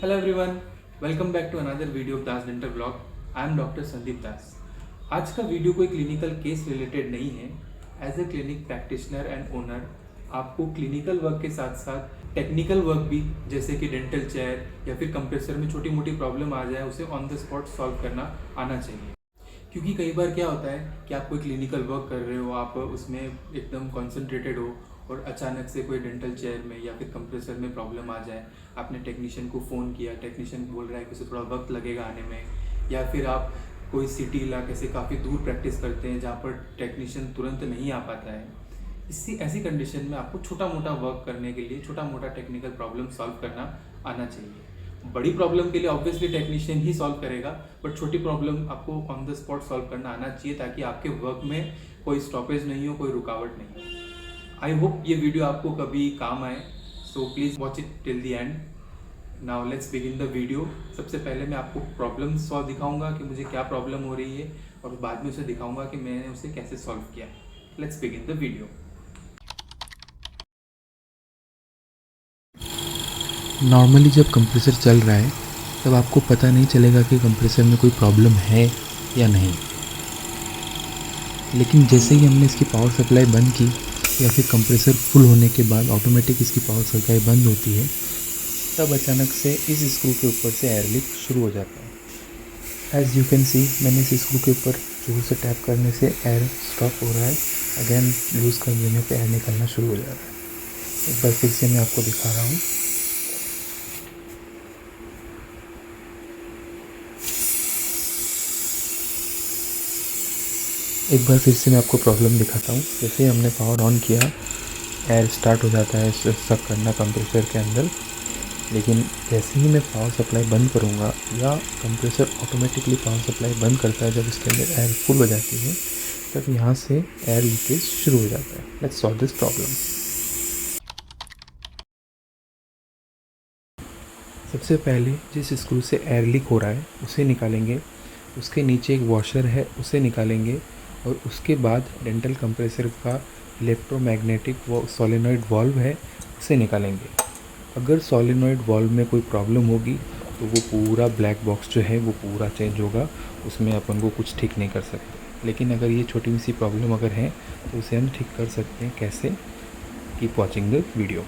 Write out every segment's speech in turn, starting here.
Hello everyone, welcome back to another video of Das dental blog. I am doctor Sandeep Das. आज का video कोई clinical case related नहीं है। As a clinic practitioner and owner आपको clinical work के साथ साथ टेक्निकल वर्क भी, जैसे कि डेंटल चेयर या फिर कंप्रेसर में छोटी मोटी प्रॉब्लम आ जाए उसे ऑन द स्पॉट सॉल्व करना आना चाहिए। क्योंकि कई बार क्या होता है कि आप कोई क्लिनिकल वर्क कर रहे हो, आप उसमें एकदम कॉन्सेंट्रेटेड हो और अचानक से कोई डेंटल चेयर में या फिर कंप्रेसर में प्रॉब्लम आ जाए। आपने टेक्नीशियन को फ़ोन किया, टेक्नीशियन बोल रहा है कि उसे थोड़ा वक्त लगेगा आने में, या फिर आप कोई सिटी इलाके से काफ़ी दूर प्रैक्टिस करते हैं जहाँ पर टेक्नीशियन तुरंत नहीं आ पाता है। इसी ऐसी कंडीशन में आपको छोटा मोटा वर्क करने के लिए छोटा मोटा टेक्निकल प्रॉब्लम सॉल्व करना आना चाहिए। बड़ी प्रॉब्लम के लिए ऑब्वियसली टेक्नीशियन ही सॉल्व करेगा, बट छोटी प्रॉब्लम आपको ऑन द स्पॉट सॉल्व करना आना चाहिए ताकि आपके वर्क में कोई स्टॉपेज नहीं हो, कोई रुकावट नहीं हो। आई होप ये वीडियो आपको कभी काम आए, so please watch it till the end. Now let's begin the video. सबसे पहले मैं आपको प्रॉब्लम सॉल्व दिखाऊंगा कि मुझे क्या प्रॉब्लम हो रही है, और बाद में उसे दिखाऊंगा कि मैंने उसे कैसे सॉल्व किया। Let's begin the video. Normally जब कंप्रेसर चल रहा है तब आपको पता नहीं चलेगा कि कंप्रेसर में कोई प्रॉब्लम है या नहीं, लेकिन जैसे ही हमने इसकी पावर सप्लाई बंद की या फिर कंप्रेसर फुल होने के बाद ऑटोमेटिक इसकी पावर सप्लाई बंद होती है, तब अचानक से इस स्क्रू के ऊपर से एयर लीक शुरू हो जाता है। एज़ यू कैन सी, मैंने इस स्क्रू के ऊपर जोर से टैप करने से एयर स्टॉप हो रहा है। अगेन लूज़ कर देने पे एयर निकलना शुरू हो जा रहा है। एक बार फिर से मैं आपको दिखा रहा हूँ। एक बार फिर से मैं आपको प्रॉब्लम दिखाता हूँ। जैसे ही हमने पावर ऑन किया, एयर स्टार्ट हो जाता है सक करना कंप्रेसर के अंदर, लेकिन जैसे ही मैं पावर सप्लाई बंद करूँगा या कंप्रेसर ऑटोमेटिकली पावर सप्लाई बंद करता है, जब इसके अंदर एयर फुल हो जाती है तब यहाँ से एयर लीकेज शुरू हो जाता है। Let's solve this problem. सबसे पहले जिस स्क्रू से एयर लीक हो रहा है उसे निकालेंगे, उसके नीचे एक वॉशर है उसे निकालेंगे, और उसके बाद डेंटल कंप्रेसर का इलेक्ट्रोमैग्नेटिक वो सोलेनॉइड वाल्व है उसे निकालेंगे। अगर सोलेनॉइड वाल्व में कोई प्रॉब्लम होगी तो वो पूरा ब्लैक बॉक्स जो है वो पूरा चेंज होगा, उसमें अपन को कुछ ठीक नहीं कर सकते। लेकिन अगर ये छोटी सी प्रॉब्लम अगर है तो उसे हम ठीक कर सकते हैं। कैसे? Keep watching the video.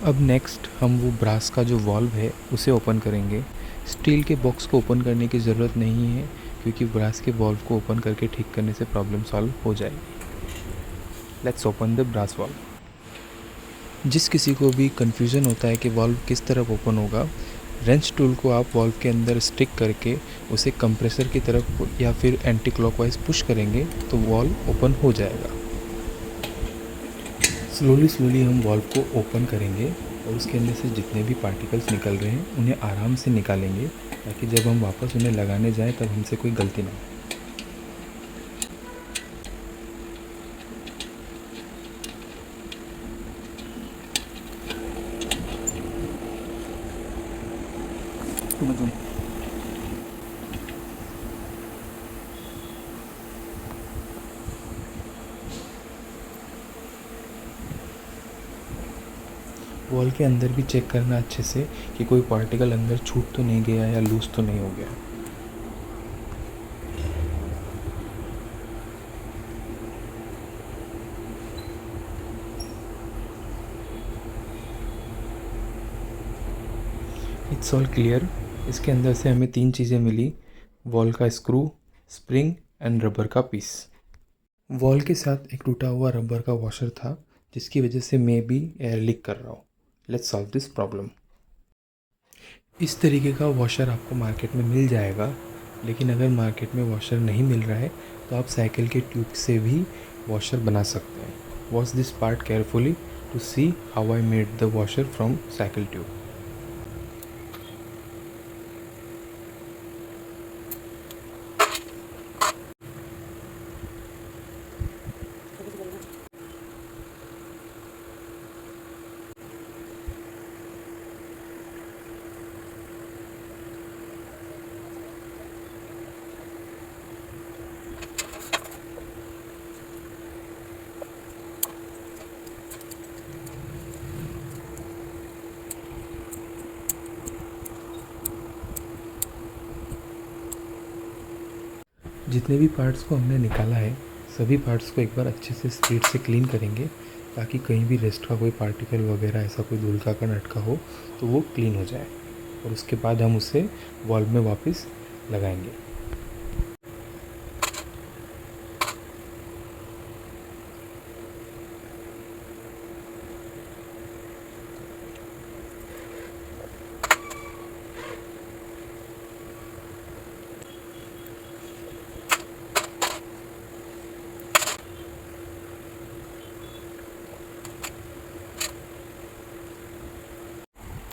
अब नेक्स्ट हम वो ब्रास का जो वाल्व है उसे ओपन करेंगे। स्टील के बॉक्स को ओपन करने की ज़रूरत नहीं है, क्योंकि ब्रास के वाल्व को ओपन करके ठीक करने से प्रॉब्लम सॉल्व हो जाएगी। Let's open the brass valve. जिस किसी को भी कन्फ्यूज़न होता है कि वाल्व किस तरफ ओपन होगा, रेंच टूल को आप वाल्व के अंदर स्टिक करके उसे कंप्रेसर की तरफ या फिर एंटी क्लॉकवाइज पुश करेंगे तो वाल्व ओपन हो जाएगा। स्लोली हम वाल्व को ओपन करेंगे और उसके अंदर से जितने भी पार्टिकल्स निकल रहे हैं उन्हें आराम से निकालेंगे, ताकि जब हम वापस उन्हें लगाने जाएं तब हमसे कोई गलती ना हो। वॉल के अंदर भी चेक करना अच्छे से कि कोई पार्टिकल अंदर छूट तो नहीं गया या लूज तो नहीं हो गया। It's all clear. इसके अंदर से हमें 3 चीज़ें मिली: वॉल का स्क्रू, स्प्रिंग एंड रबर का पीस। वॉल के साथ एक टूटा हुआ रबर का वॉशर था, जिसकी वजह से मैं भी एयर लीक कर रहा हूँ। Let's solve this problem. इस तरीके का वॉशर आपको मार्केट में मिल जाएगा, लेकिन अगर मार्केट में वॉशर नहीं मिल रहा है तो आप साइकिल के ट्यूब से भी वॉशर बना सकते हैं। Watch this part carefully to see how I made the washer from cycle tube. जितने भी पार्ट्स को हमने निकाला है सभी पार्ट्स को एक बार अच्छे से स्प्रिट से क्लीन करेंगे ताकि कहीं भी रेस्ट का कोई पार्टिकल वगैरह ऐसा कोई धूल का अटका हो तो वो क्लीन हो जाए और उसके बाद हम उसे वॉल में वापस लगाएंगे।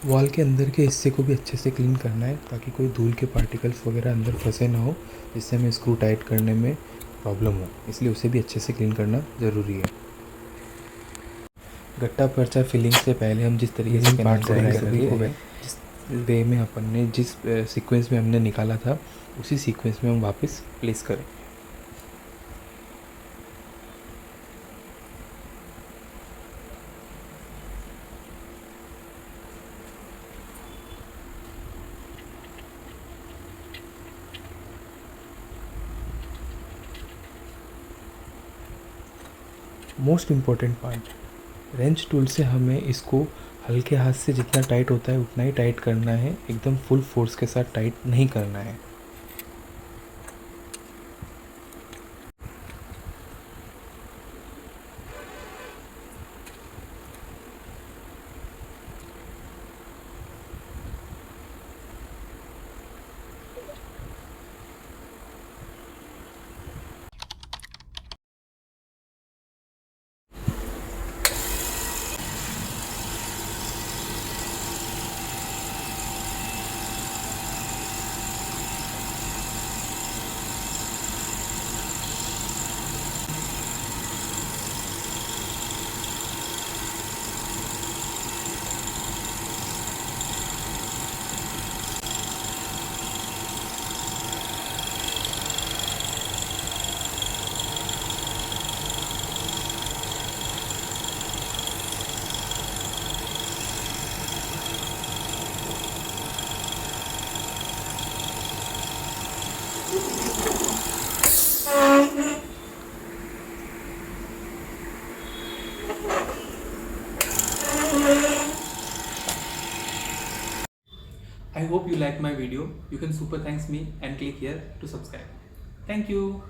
वॉल के अंदर के हिस्से को भी अच्छे से क्लीन करना है ताकि कोई धूल के पार्टिकल्स वगैरह अंदर फंसे ना हो जिससे हमें स्क्रू टाइट करने में प्रॉब्लम हो, इसलिए उसे भी अच्छे से क्लीन करना ज़रूरी है। गट्टा पर्चा फिलिंग से पहले हम जिस तरीके से पार्ट को जिस वे में अपन ने जिस सीक्वेंस में हमने निकाला था उसी सीक्वेंस में हम वापस प्लेस करें। Most important part, wrench tool से हमें इसको हल्के हाथ से जितना टाइट होता है उतना ही टाइट करना है, एकदम फुल फोर्स के साथ टाइट नहीं करना है। I hope you like my video. You can super thanks me and click here to subscribe. Thank you.